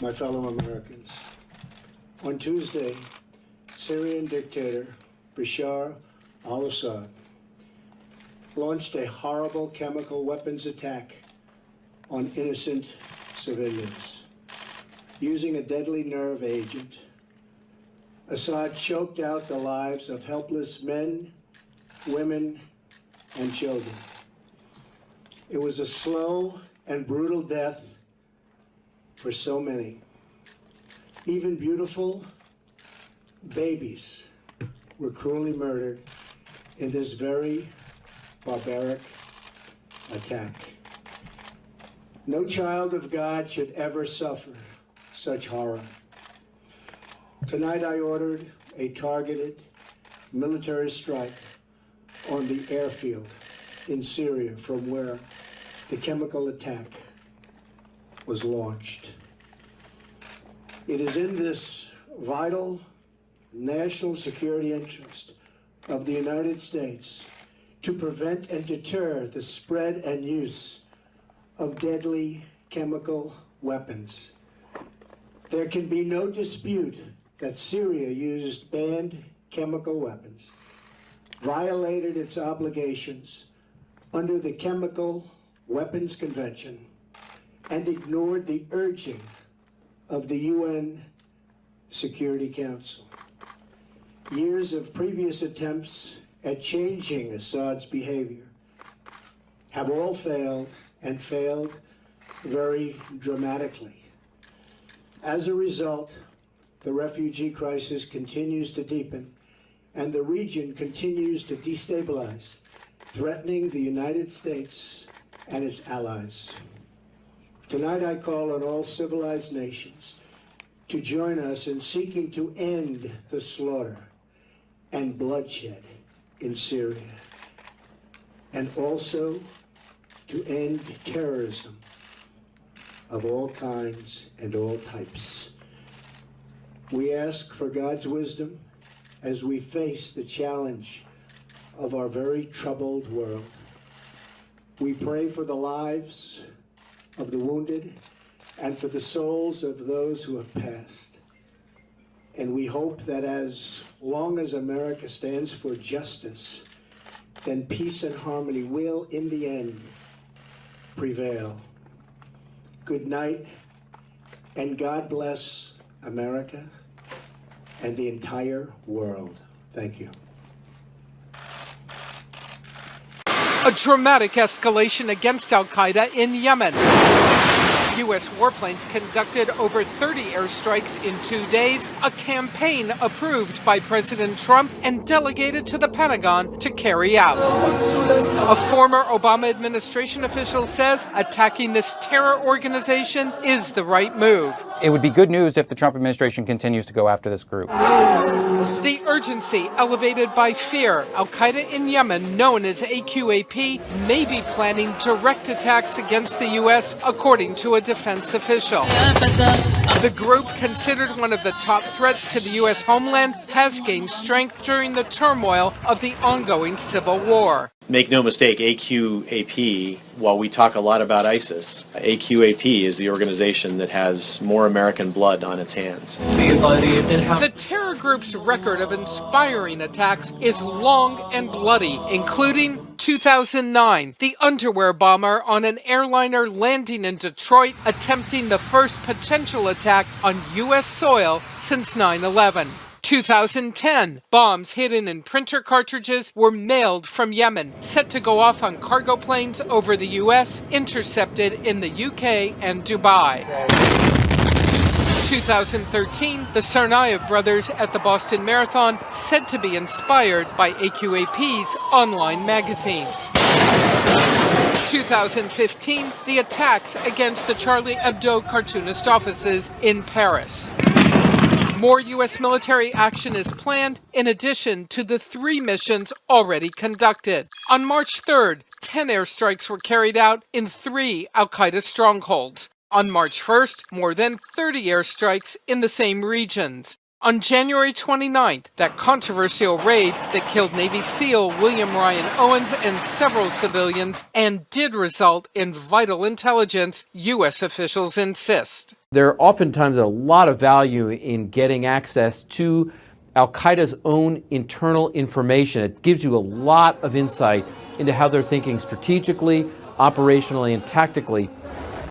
My fellow Americans, on Tuesday, Syrian dictator Bashar al-Assad launched a horrible chemical weapons attack on innocent civilians. Using a deadly nerve agent, Assad choked out the lives of helpless men, women, and children. It was a slow and brutal death for so many. Even beautiful babies were cruelly murdered in this very barbaric attack. No child of God should ever suffer such horror. Tonight I ordered a targeted military strike on the airfield in Syria from where the chemical attack was launched. It is in this vital national security interest of the United States to prevent and deter the spread and use of deadly chemical weapons. There can be no dispute that Syria used banned chemical weapons, violated its obligations under the Chemical Weapons Convention, and ignored the urging of the UN Security Council. Years of previous attempts at changing Assad's behavior have all failed, and failed very dramatically. As a result, the refugee crisis continues to deepen, and the region continues to destabilize, threatening the United States and its allies. Tonight I call on all civilized nations to join us in seeking to end the slaughter and bloodshed in Syria, and also to end terrorism of all kinds and all types. We ask for God's wisdom as we face the challenge of our very troubled world. We pray for the lives of the wounded and for the souls of those who have passed. And we hope that as long as America stands for justice, then peace and harmony will, in the end, prevail. Good night, and God bless America and the entire world. Thank you. A dramatic escalation against al-Qaeda in Yemen. U.S. warplanes conducted over 30 airstrikes in 2 days, a campaign approved by President Trump and delegated to the Pentagon to carry out. A former Obama administration official says attacking this terror organization is the right move. It would be good news if the Trump administration continues to go after this group. The urgency elevated by fear. Al-Qaeda in Yemen, known as AQAP, may be planning direct attacks against the U.S., according to a defense official. The group, considered one of the top threats to the U.S. homeland, has gained strength during the turmoil of the ongoing civil war. Make no mistake, AQAP, while we talk a lot about ISIS, AQAP is the organization that has more American blood on its hands. The terror group's record of inspiring attacks is long and bloody, including 2009, the underwear bomber on an airliner landing in Detroit, attempting the first potential attack on U.S. soil since 9/11. 2010, bombs hidden in printer cartridges were mailed from Yemen, set to go off on cargo planes over the U.S., intercepted in the UK and Dubai. 2013, the Tsarnaev brothers at the Boston Marathon, said to be inspired by AQAP's online magazine. 2015, the attacks against the Charlie Hebdo cartoonist offices in Paris. More U.S. military action is planned, in addition to the 3 missions already conducted. On March 3rd, 10 airstrikes were carried out in 3 al-Qaeda strongholds. On March 1st, more than 30 airstrikes in the same regions. On January 29th, that controversial raid that killed Navy SEAL William Ryan Owens and several civilians and did result in vital intelligence, U.S. officials insist. There are oftentimes a lot of value in getting access to Al-Qaeda's own internal information. It gives you a lot of insight into how they're thinking strategically, operationally, and tactically.